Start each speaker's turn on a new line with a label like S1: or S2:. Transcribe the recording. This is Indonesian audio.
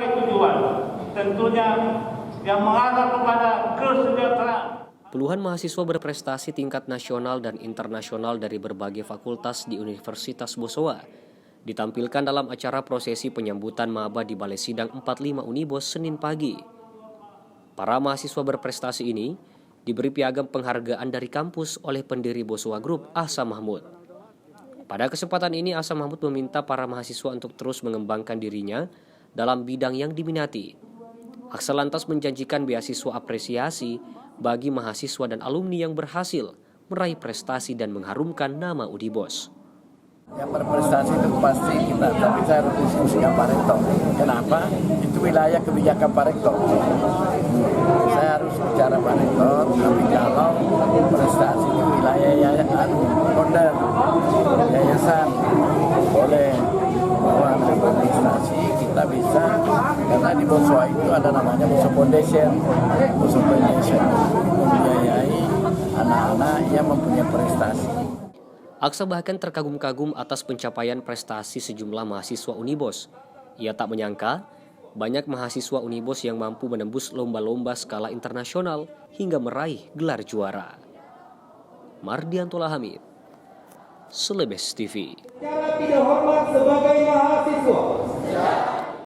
S1: berbagai tujuan, tentunya yang mengarah kepada kesejahteraan.
S2: Puluhan mahasiswa berprestasi tingkat nasional dan internasional dari berbagai fakultas di Universitas Bosowa ditampilkan dalam acara prosesi penyambutan maba di Balai Sidang 45 Unibos Senin pagi. Para mahasiswa berprestasi ini diberi piagam penghargaan dari kampus oleh pendiri Bosowa Group, Ahsan Mahmud. Pada kesempatan ini, Ahsan Mahmud meminta para mahasiswa untuk terus mengembangkan dirinya dalam bidang yang diminati. Ahsan lantas menjanjikan beasiswa apresiasi bagi mahasiswa dan alumni yang berhasil meraih prestasi dan mengharumkan nama Unibos.
S3: Yang berprestasi itu pasti kita, tapi saya harus diskusi dengan Pak Rektor. Kenapa? Itu wilayah kebijakan Pak Rektor. Saya harus bicara Pak Rektor, tapi kalau prestasi itu wilayah yayasan boleh bahwa prestasi kita bisa, karena di Bosowa itu ada namanya Bosowa Foundation. Bosowa Foundation membiayai anak-anak yang mempunyai prestasi.
S2: Aksa bahkan terkagum-kagum atas pencapaian prestasi sejumlah mahasiswa Unibos. Ia tak menyangka banyak mahasiswa Unibos yang mampu menembus lomba-lomba skala internasional hingga meraih gelar juara. Mardiantola Hamid, Celebes TV.
S4: Cara tidak hormat sebagai mahasiswa.